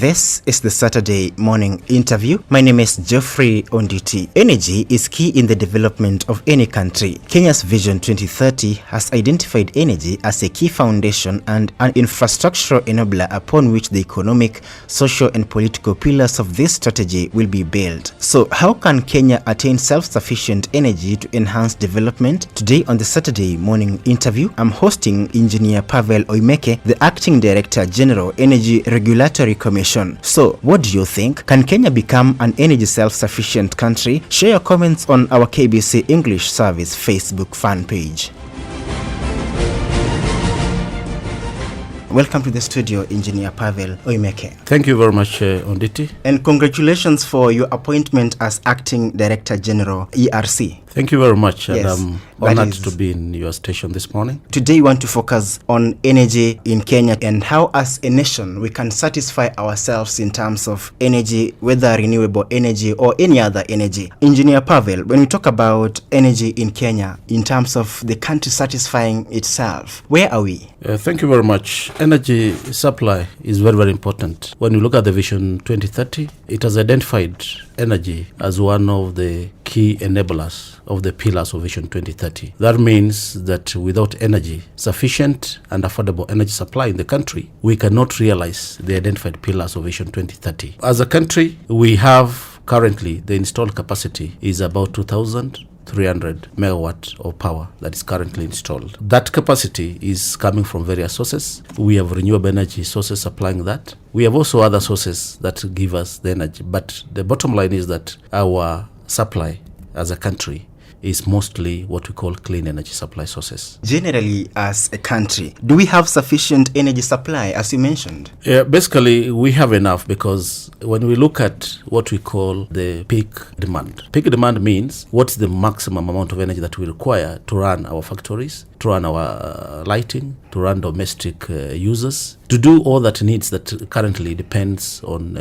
This is the Saturday morning interview. My name is Geoffrey Onditi. Energy is key in the development of any country. Kenya's Vision 2030 has identified energy as a key foundation and an infrastructural enabler upon which the economic, social and political pillars of this strategy will be built. So how can Kenya attain self-sufficient energy to enhance development? Today on the Saturday morning interview, I'm hosting Engineer Pavel Oimeke, the Acting Director General, Energy Regulatory Commission. So, what do you think? Can Kenya become an energy self-sufficient country? Share your comments on our KBC English Service Facebook fan page. Welcome to the studio, Engineer Pavel Oimeke. Thank you very much, Onditi. And congratulations for your appointment as Acting Director General, ERC. Thank you very much, and Yes, I'm honored to be in your station this morning. Today we want to focus on energy in Kenya and how as a nation we can satisfy ourselves in terms of energy, whether renewable energy or any other energy. Engineer Pavel, when we talk about energy in Kenya in terms of the country satisfying itself, where are we? Thank you very much. Energy supply is very, very important. When you look at the Vision 2030, it has identified energy as one of the key enablers of the pillars of Vision 2030. That means that without energy, sufficient and affordable energy supply in the country, we cannot realize the identified pillars of Vision 2030. As a country, we have currently the installed capacity is about 2,300 megawatts of power that is currently installed. That capacity is coming from various sources. We have renewable energy sources supplying that. We have also other sources that give us the energy. But the bottom line is that our supply as a country is mostly what we call clean energy supply sources. Generally, as a country, do we have sufficient energy supply, as you mentioned? Basically, we have enough because when we look at what we call the peak demand means what's the maximum amount of energy that we require to run our factories, to run our lighting, to run domestic users, to do all that needs that currently depends on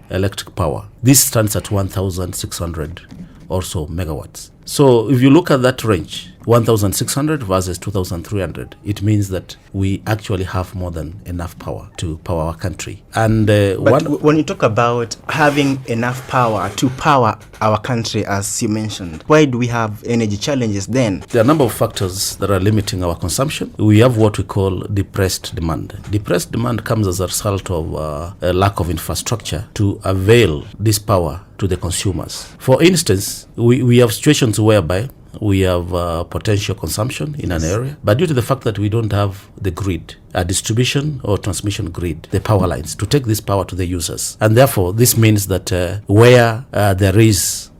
electric power. This stands at 1,600 or so megawatts. So if you look at that range, 1,600 versus 2,300, it means that we actually have more than enough power to power our country. And when you talk about having enough power to power our country, as you mentioned, why do we have energy challenges then? There are a number of factors that are limiting our consumption. We have what we call depressed demand. Depressed demand comes as a result of a lack of infrastructure to avail this power to the consumers. For instance, we have situations whereby we have potential consumption in an area, but due to the fact that we don't have the grid, a distribution or transmission grid, the power lines to take this power to the users, and therefore this means that where there is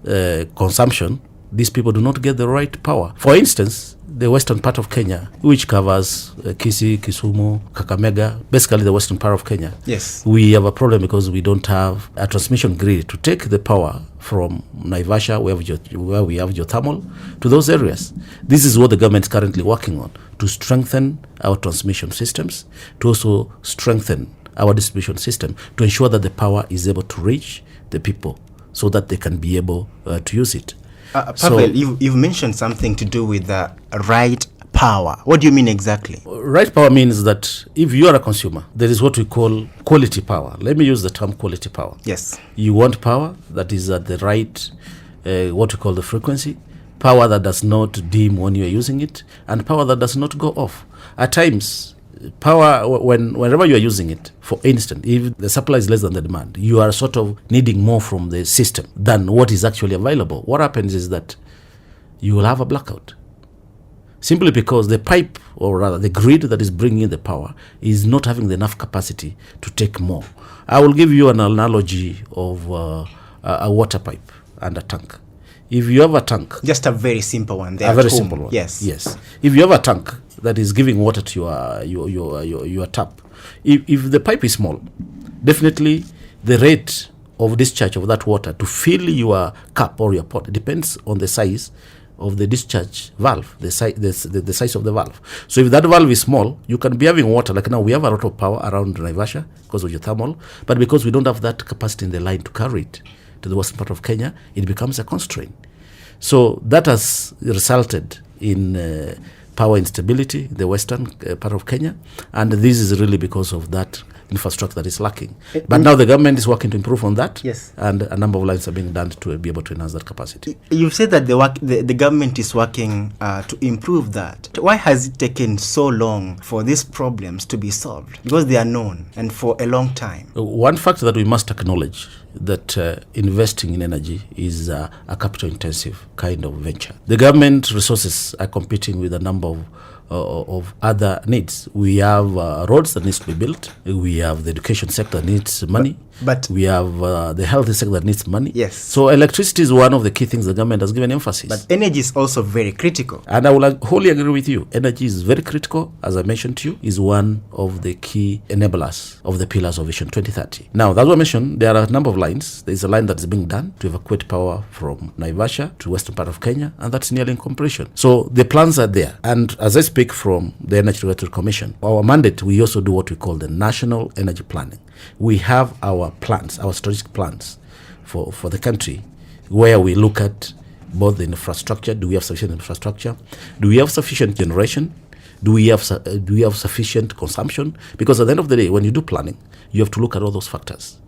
consumption, these people do not get the right power. For instance, the western part of Kenya, which covers Kisii, Kisumu, Kakamega, basically the western part of Kenya. Yes. We have a problem because we don't have a transmission grid to take the power from Naivasha, where we have geothermal, to those areas. This is what the government is currently working on, to strengthen our transmission systems, to also strengthen our distribution system, to ensure that the power is able to reach the people so that they can be able to use it. Pavel, you've mentioned something to do with the right power. What do you mean exactly? Right power means that if you are a consumer, there is what we call quality power. Let me use the term quality power. Yes. You want power that is at the right, what we call the frequency, power that does not dim when you are using it, and power that does not go off. At times, power, whenever you are using it, for instance, if the supply is less than the demand, you are sort of needing more from the system than what is actually available. What happens is that you will have a blackout, simply because the pipe, or rather the grid that is bringing in the power, is not having enough capacity to take more. I will give you an analogy of a water pipe and a tank. If you have a tank, just a very simple one there. A very simple one. Yes. If you have a tank that is giving water to your tap, if the pipe is small, definitely the rate of discharge of that water to fill your cup or your pot depends on the size of the discharge valve, the size of the valve. So if that valve is small, you can be having water. Like now, we have a lot of power around Naivasha because of geothermal, but because we don't have that capacity in the line to carry it to the western part of Kenya, it becomes a constraint. So that has resulted in power instability in the western part of Kenya, and this is really because of that infrastructure that is lacking. But now the government is working to improve on that. Yes. And a number of lines are being done to be able to enhance that capacity. You've said that the government is working to improve that. Why has it taken so long for these problems to be solved? Because they are known and for a long time. One factor that we must acknowledge that investing in energy is a capital intensive kind of venture. The government resources are competing with a number of other needs. We have roads that needs to be built. We have the education sector that needs money. But we have the health sector that needs money. Yes. So electricity is one of the key things the government has given emphasis. But energy is also very critical. And I will wholly agree with you. Energy is very critical, as I mentioned to you, is one of the key enablers of the pillars of Vision 2030. Now, as I mentioned, there are a number of lines. There is a line that is being done to evacuate power from Naivasha to western part of Kenya, and that's nearly in completion. So the plans are there. And as I speak from the Energy Regulatory Commission, our mandate, we also do what we call the National Energy Planning. We have our plans, our strategic plans for the country, where we look at both the infrastructure. Do we have sufficient infrastructure? Do we have sufficient generation? Do we have sufficient consumption? Because at the end of the day, when you do planning, you have to look at all those factors.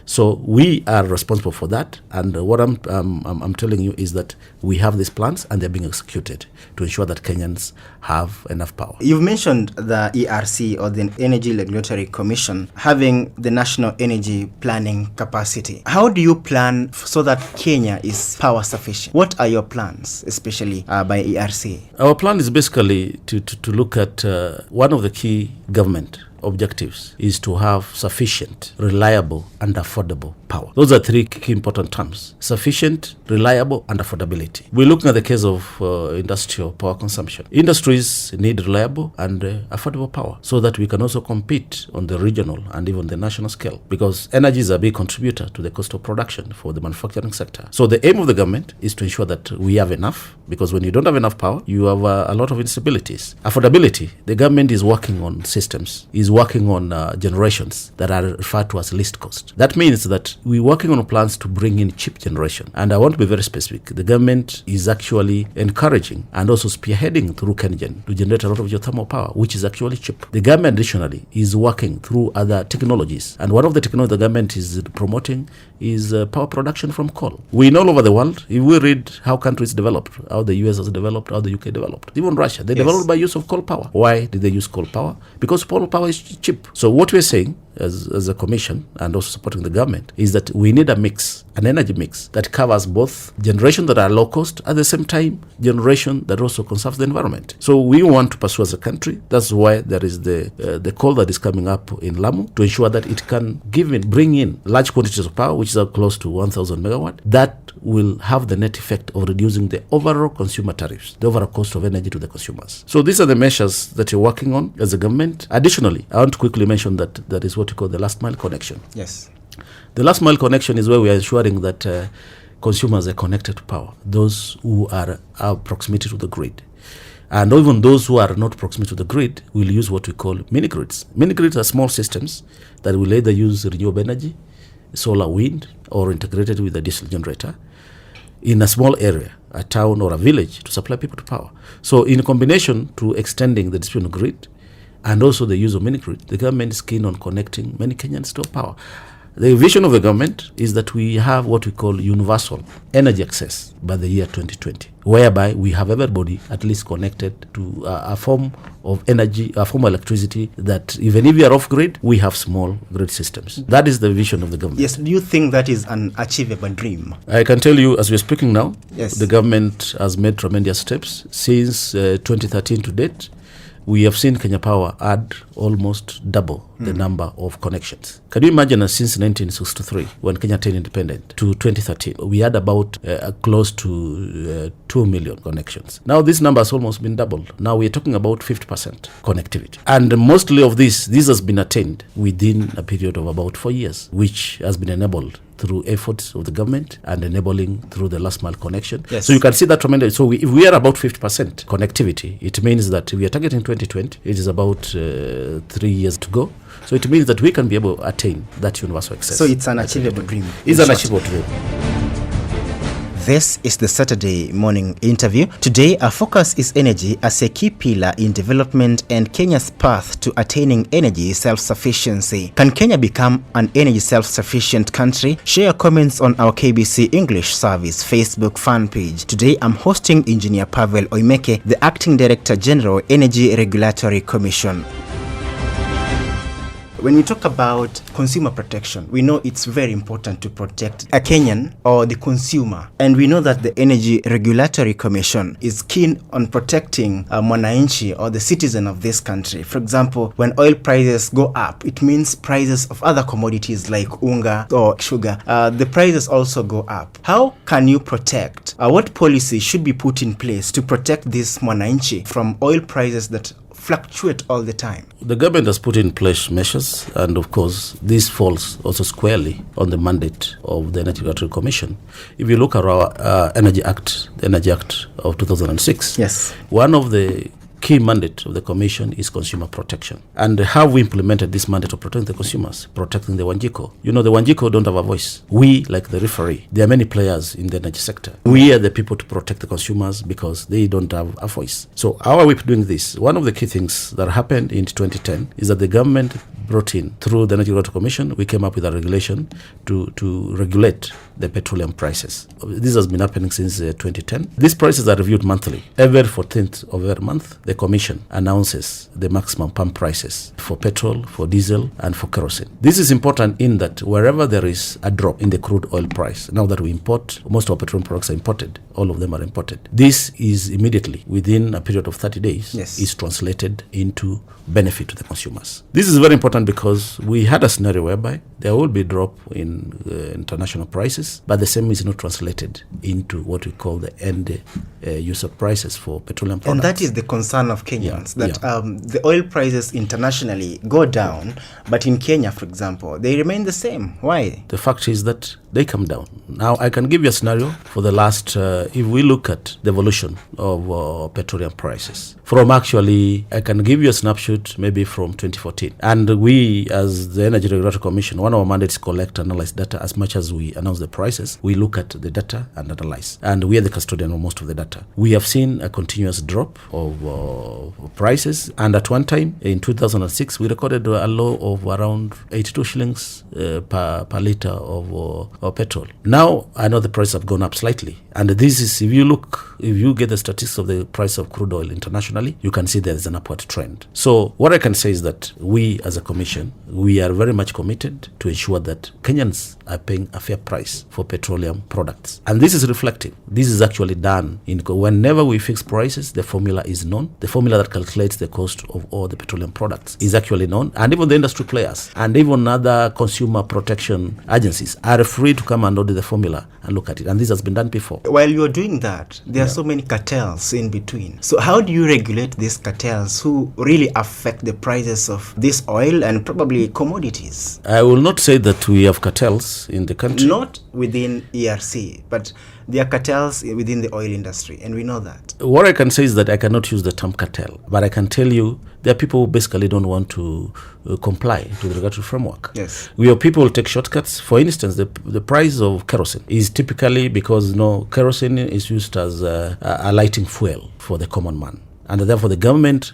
So we are responsible for that, and what I'm telling you is that we have these plans and they're being executed to ensure that Kenyans have enough power. You've mentioned the ERC, or the Energy Regulatory Commission, having the national energy planning capacity. How do you plan so that Kenya is power sufficient? What are your plans, especially by ERC? Our plan is basically to look at one of the key government objectives is to have sufficient, reliable, and affordable power. Those are three key important terms: sufficient, reliable, and affordability. We're looking at the case of industrial power consumption. Industries need reliable and affordable power so that we can also compete on the regional and even the national scale, because energy is a big contributor to the cost of production for the manufacturing sector. So the aim of the government is to ensure that we have enough, because when you don't have enough power, you have a lot of instabilities. Affordability, the government is working on systems, is working on generations that are referred to as least cost. That means that we're working on plans to bring in cheap generation. And I want to be very specific. The government is actually encouraging and also spearheading through KenGen to generate a lot of geothermal power, which is actually cheap. The government additionally is working through other technologies. And one of the technologies the government is promoting is power production from coal. We know all over the world, if we read how countries developed, how the US has developed, how the UK developed, even Russia, they developed by use of coal power. Why did they use coal power? Because coal power is cheap. So what we're saying as a commission, and also supporting the government, is that we need a mix, an energy mix that covers both generation that are low cost, at the same time generation that also conserves the environment. So we want to pursue as a country. That's why there is the call that is coming up in Lamu to ensure that it can bring in large quantities of power, which is close to 1,000 megawatt. That will have the net effect of reducing the overall consumer tariffs, the overall cost of energy to the consumers. So these are the measures that you're working on as a government. Additionally, I want to quickly mention that is what we call the last mile connection. Yes. The last mile connection is where we are ensuring that consumers are connected to power, those who are proximity to the grid. And even those who are not proximity to the grid will use what we call mini grids. Mini grids are small systems that will either use renewable energy, solar, wind, or integrated with a diesel generator in a small area, a town or a village, to supply people to power. So in combination to extending the distribution grid and also the use of mini grid, the government is keen on connecting many Kenyans to power. The vision of the government is that we have what we call universal energy access by the year 2020, whereby we have everybody at least connected to a form of energy, a form of electricity, that even if we are off grid, we have small grid systems. That is the vision of the government. Yes. Do you think that is an achievable dream? I can tell you, as we're speaking now, yes, the government has made tremendous steps. Since 2013 to date, we have seen Kenya Power add almost double the number of connections. Can you imagine since 1963, when Kenya attained independence, to 2013, we had about close to 2 million connections. Now this number has almost been doubled. Now we're talking about 50% connectivity. And mostly of this has been attained within a period of about 4 years, which has been enabled through efforts of the government and enabling through the last mile connection. Yes. So you can see that tremendous. So if we are about 50% connectivity, it means that we are targeting 2020. It is about 3 years to go. So it means that we can be able to attain that universal access. So it's an achievable dream. It's an achievable dream. This is the Saturday morning interview. Today, our focus is energy as a key pillar in development and Kenya's path to attaining energy self-sufficiency. Can Kenya become an energy self-sufficient country? Share your comments on our KBC English Service Facebook fan page. Today, I'm hosting Engineer Pavel Oimeke, the Acting Director General, Energy Regulatory Commission. When we talk about consumer protection, we know it's very important to protect a Kenyan or the consumer. And we know that the Energy Regulatory Commission is keen on protecting mwananchi or the citizen of this country. For example, when oil prices go up, it means prices of other commodities like unga or sugar, the prices also go up. How can you protect? What policy should be put in place to protect this mwananchi from oil prices that fluctuate all the time? The government has put in place measures, and of course this falls also squarely on the mandate of the Energy Regulatory Commission. If you look at our Energy Act, the Energy Act of 2006, yes, one of the key mandate of the Commission is consumer protection. And how we implemented this mandate of protecting the consumers, protecting the Wanjiko. You know, the Wanjiko don't have a voice. We, like the referee, there are many players in the energy sector. We are the people to protect the consumers because they don't have a voice. So how are we doing this? One of the key things that happened in 2010 is that the government brought in, through the Energy Regulatory Commission, we came up with a regulation to regulate the petroleum prices. This has been happening since 2010. These prices are reviewed monthly. Every 14th of every month, the Commission announces the maximum pump prices for petrol, for diesel, and for kerosene. This is important in that wherever there is a drop in the crude oil price, now that we import, most of our petroleum products are imported, all of them are imported. This is immediately, within a period of 30 days, yes, is translated into benefit to the consumers. This is very important because we had a scenario whereby there will be a drop in international prices, but the same is not translated into what we call the end user prices for petroleum products. And that is the concern of Kenyans, the oil prices internationally go down, but in Kenya, for example, they remain the same. Why? The fact is that they come down. Now, I can give you a scenario for the last, if we look at the evolution of petroleum prices. I can give you a snapshot maybe from 2014. And we, as the Energy Regulatory Commission, one of our mandates is collect, analyze data. As much as we announce the prices, we look at the data and analyze. And we are the custodian of most of the data. We have seen a continuous drop of prices. And at one time, in 2006, we recorded a low of around 82 shillings per liter of petrol. Now, I know the prices have gone up slightly. And this is, if you get the statistics of the price of crude oil internationally, you can see there is an upward trend. So what I can say is that we, as a commission, we are very much committed to ensure that Kenyans are paying a fair price for petroleum products. And this is reflecting. This is actually done. Whenever we fix prices, the formula is known. The formula that calculates the cost of all the petroleum products is actually known. And even the industry players and even other consumer protection agencies are free to come and audit the formula and look at it. And this has been done before. While you're doing that, there are so many cartels in between. So how do you regulate these cartels who really affect the prices of this oil and probably commodities? I will not say that we have cartels in the country. Not within ERC, but there are cartels within the oil industry, and we know that. What I can say is that I cannot use the term cartel, but I can tell you there are people who basically don't want to comply to the regulatory framework. Yes. We have people who take shortcuts. For instance, the price of kerosene is typically because kerosene is used as a lighting fuel for the common man, and therefore the government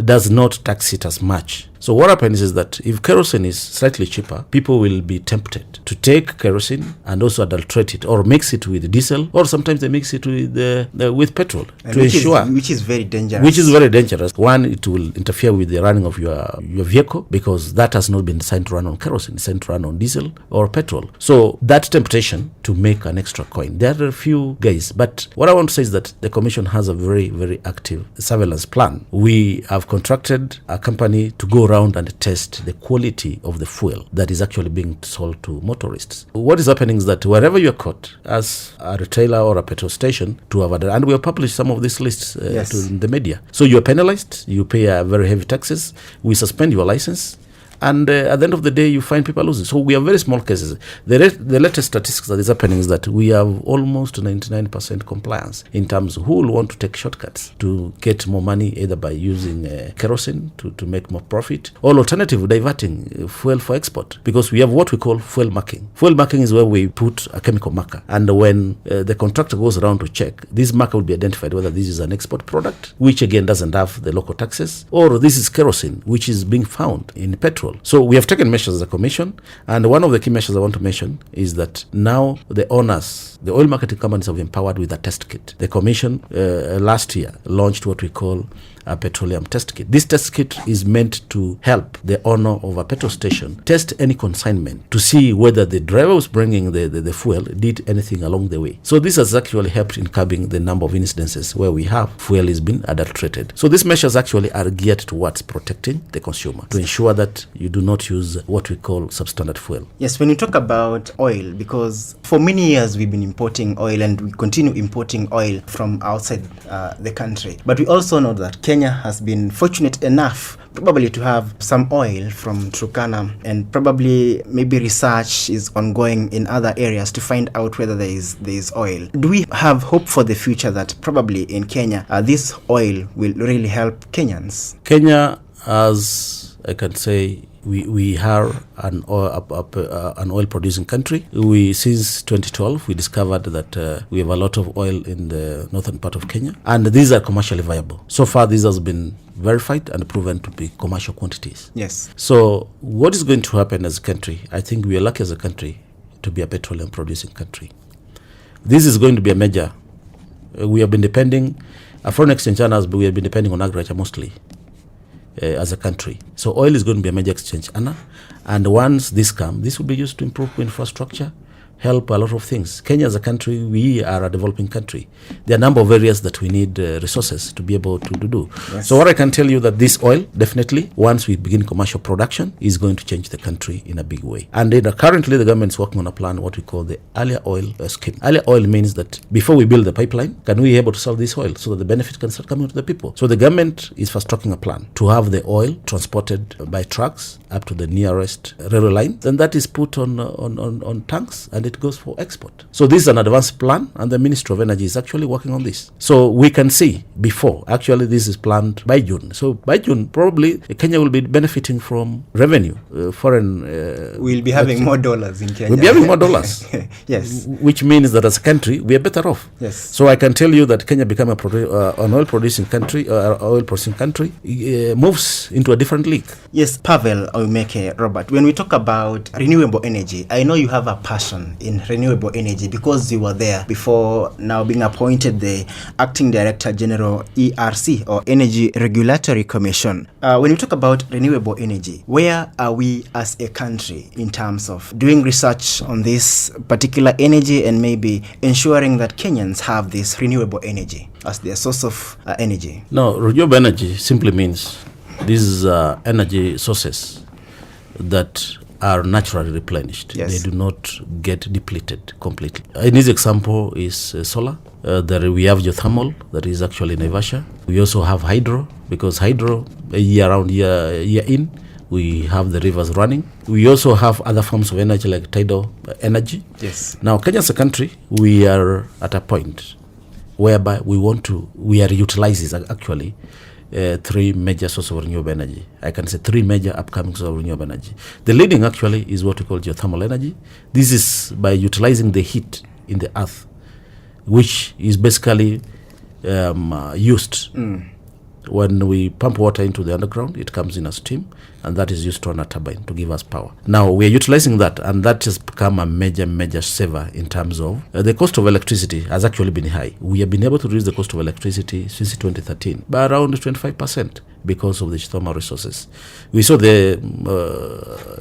does not tax it as much. So what happens is that if kerosene is slightly cheaper, people will be tempted to take kerosene and also adulterate it or mix it with diesel, or sometimes they mix it with petrol which is very dangerous. Which is very dangerous. One, it will interfere with the running of your vehicle because that has not been designed to run on kerosene, it's designed to run on diesel or petrol. So that temptation to make an extra coin. There are a few guys, but what I want to say is that the Commission has a very, very active surveillance plan. We have contracted a company to go around and test the quality of the fuel that is actually being sold to motorists. What is happening is that wherever you're caught as a retailer or a petrol station to have and we have published some of these lists to the media. So you're penalized, you pay very heavy taxes, we suspend your license, And at the end of the day, you find people losing. So we have very small cases. The latest statistics that is happening is that we have almost 99% compliance in terms of who will want to take shortcuts to get more money, either by using kerosene to make more profit, or alternative, diverting fuel for export. Because we have what we call fuel marking. Fuel marking is where we put a chemical marker. And when the contractor goes around to check, this marker will be identified whether this is an export product, which again doesn't have the local taxes, or this is kerosene, which is being found in petrol. So we have taken measures as a commission, and one of the key measures I want to mention is that now the owners, the oil marketing companies, have been empowered with a test kit. The commission last year launched what we call a petroleum test kit. This test kit is meant to help the owner of a petrol station test any consignment to see whether the driver was bringing the fuel did anything along the way. So this has actually helped in curbing the number of incidences where we have fuel is being adulterated. So these measures actually are geared towards protecting the consumer, to ensure that you do not use what we call substandard fuel. Yes, when you talk about oil, because for many years we've been importing oil and we continue importing oil from outside the country. But we also know that Kenya has been fortunate enough probably to have some oil from Turkana, and probably maybe research is ongoing in other areas to find out whether there is oil. Do we have hope for the future that probably in Kenya this oil will really help Kenyans? Kenya, as I can say, we are an oil producing country. Since 2012, we discovered that we have a lot of oil in the northern part of Kenya, and these are commercially viable. So far, this has been verified and proven to be commercial quantities. Yes. So what is going to happen as a country? I think we are lucky as a country to be a petroleum producing country. This is going to be a major. We have been depending, foreign exchange earners, but we have been depending on agriculture mostly. As a country. So oil is going to be a major exchange earner, and once this comes, this will be used to improve infrastructure, help a lot of things. Kenya as a country, we are a developing country. There are a number of areas that we need resources to be able to do. Yes. So what I can tell you that this oil, definitely, once we begin commercial production, is going to change the country in a big way. And currently the government is working on a plan, what we call the earlier oil scheme. Earlier oil means that before we build the pipeline, can we be able to sell this oil so that the benefit can start coming to the people? So the government is fast tracking a plan to have the oil transported by trucks up to the nearest railway line. Then that is put on tanks, and it goes for export. So this is an advanced plan, and the Ministry of Energy is actually working on this. So we can see before, actually this is planned by June. So by June, probably Kenya will be benefiting from revenue, foreign... we'll be having more dollars in Kenya. We'll be having more dollars. Yes. Which means that as a country, we are better off. Yes. So I can tell you that Kenya become an oil-producing country, moves into a different league. Yes, Pavel, Oimeke, Robert, when we talk about renewable energy, I know you have a passion in renewable energy because you were there before now being appointed the Acting Director General ERC, or Energy Regulatory Commission. When we talk about renewable energy, where are we as a country in terms of doing research on this particular energy and maybe ensuring that Kenyans have this renewable energy as their source of energy? No, renewable energy simply means these energy sources that are naturally replenished. Yes. They do not get depleted completely. An easy example is solar. There we have geothermal, that is actually in Naivasha. We also have hydro, because hydro, year in, we have the rivers running. We also have other forms of energy like tidal energy. Yes. Now, Kenya as a country, we are at a point whereby we are utilizing actually three major sources of renewable energy. I can say three major upcoming sources of renewable energy. The leading actually is what we call geothermal energy. This is by utilizing the heat in the earth, which is basically used when we pump water into the underground. It comes in as steam, and that is used to run a turbine to give us power. Now we are utilizing that, and that has become a major saver in terms of the cost of electricity has actually been high. We have been able to reduce the cost of electricity since 2013 by around 25% because of the geothermal resources. We saw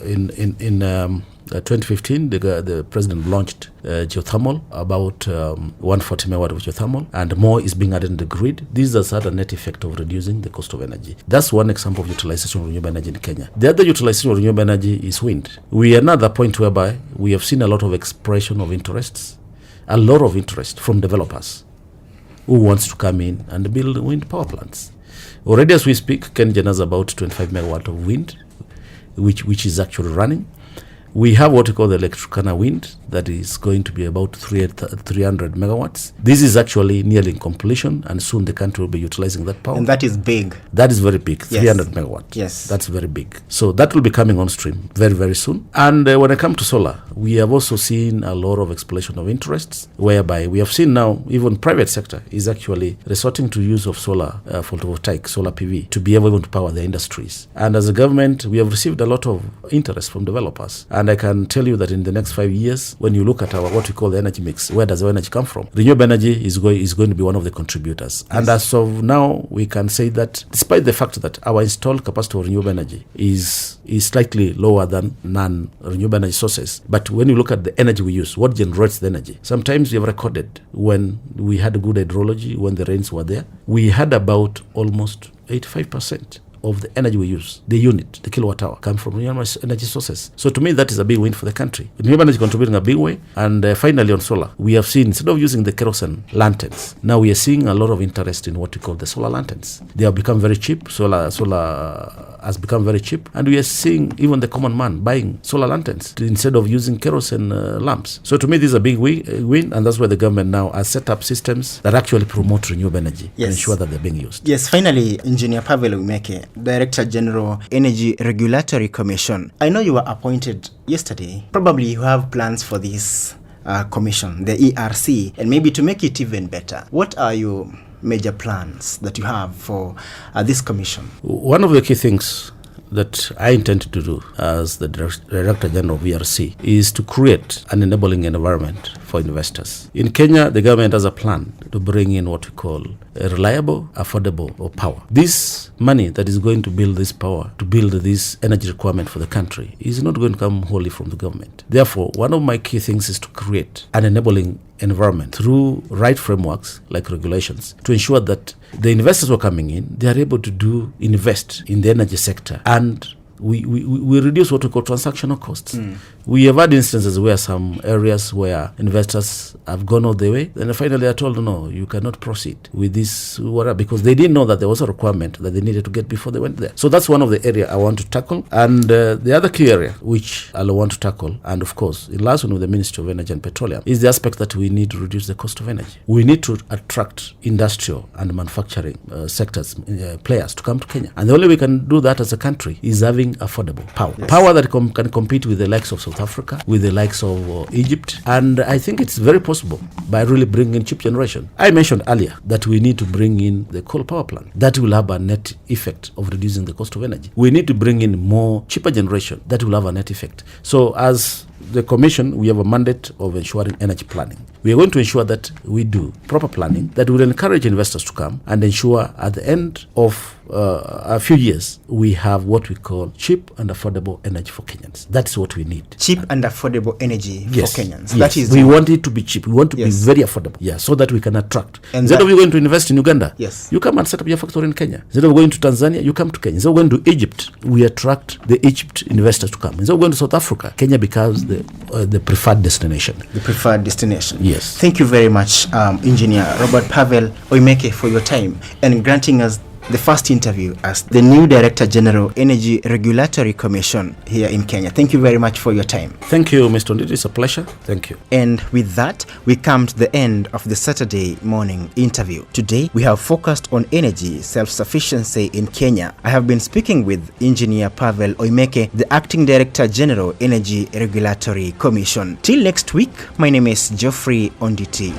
in 2015, the president launched geothermal, about 140 megawatt of geothermal, and more is being added in the grid. This has had a net effect of reducing the cost of energy. That's one example of utilization of renewable energy in Kenya. The other utilization of renewable energy is wind. We are now at the point whereby we have seen a lot of expression of interests, a lot of interest from developers who wants to come in and build wind power plants. Already as we speak, Kenya has about 25 megawatt of wind which is actually running. We have what we call the Electricana wind that is going to be about 300 megawatts. This is actually nearly in completion, and soon the country will be utilizing that power. And that is big. That is very big, Yes. 300 megawatts. Yes. That's very big. So that will be coming on stream very, very soon. And when it comes to solar, we have also seen a lot of exploration of interests, whereby we have seen now even private sector is actually resorting to use of solar photovoltaic, solar PV, to be able to power their industries. And as a government, we have received a lot of interest from developers. And I can tell you that in the next 5 years, when you look at our what we call the energy mix, where does our energy come from? Renewable energy is going to be one of the contributors. Yes. And as of now, we can say that despite the fact that our installed capacity of renewable energy is slightly lower than non-renewable energy sources, but when you look at the energy we use, what generates the energy? Sometimes we have recorded when we had a good hydrology, when the rains were there, we had about almost 85% of the energy we use, the unit, the kilowatt hour, come from renewable energy sources. So to me, that is a big win for the country. Renewable energy contributing a big way. And finally on solar, we have seen, instead of using the kerosene lanterns, now we are seeing a lot of interest in what we call the solar lanterns. They have become very cheap. Solar has become very cheap. And we are seeing even the common man buying solar lanterns instead of using kerosene lamps. So to me, this is a big win. And that's why the government now has set up systems that actually promote renewable energy and ensure that they're being used. Yes, finally, Engineer Pavel Oimeke, Director General, Energy Regulatory Commission. I know you were appointed yesterday. Probably you have plans for this commission, the ERC, and maybe to make it even better. What are your major plans that you have for this commission? One of the key things that I intend to do as the Director General of ERC is to create an enabling environment for investors. In Kenya, the government has a plan to bring in what we call a reliable, affordable power. This money that is going to build this power, to build this energy requirement for the country, is not going to come wholly from the government. Therefore, one of my key things is to create an enabling environment through right frameworks like regulations to ensure that the investors who are coming in, they are able to invest in the energy sector, and we reduce what we call transactional costs. We have had instances where some areas where investors have gone all the way, then finally they are told, no, you cannot proceed with this, because they didn't know that there was a requirement that they needed to get before they went there. So that's one of the areas I want to tackle. And the other key area which I want to tackle, and of course, in last one with the Ministry of Energy and Petroleum, is the aspect that we need to reduce the cost of energy. We need to attract industrial and manufacturing sectors, players to come to Kenya. And the only way we can do that as a country is having affordable power. Yes. Power that can compete with the likes of South Africa, with the likes of Egypt. And I think it's very possible by really bringing in cheap generation. I mentioned earlier that we need to bring in the coal power plant. That will have a net effect of reducing the cost of energy. We need to bring in more cheaper generation. That will have a net effect. So as the Commission, we have a mandate of ensuring energy planning. We are going to ensure that we do proper planning that will encourage investors to come and ensure at the end of a few years, we have what we call cheap and affordable energy for Kenyans. That's what we need. Cheap and affordable energy for Kenyans. Yes. That is, we want it to be cheap. We want to be very affordable. Yeah, so that we can attract. And instead of you going to invest in Uganda, you come and set up your factory in Kenya. Instead of going to Tanzania, you come to Kenya. Instead of going to Egypt, we attract the Egypt investors to come. Instead of going to South Africa, Kenya becomes the preferred destination. The preferred destination. Yes. Thank you very much, Engineer Robert Pavel Oimeke, for your time and granting us the first interview as the new Director General, Energy Regulatory Commission here in Kenya. Thank you very much for your time. Thank you, Mr. Ndidi. It's a pleasure. Thank you. And with that, we come to the end of the Saturday morning interview. Today, we have focused on energy self-sufficiency in Kenya. I have been speaking with Engineer Pavel Oimeke, the Acting Director General, Energy Regulatory Commission. Till next week, my name is Geoffrey Onditi.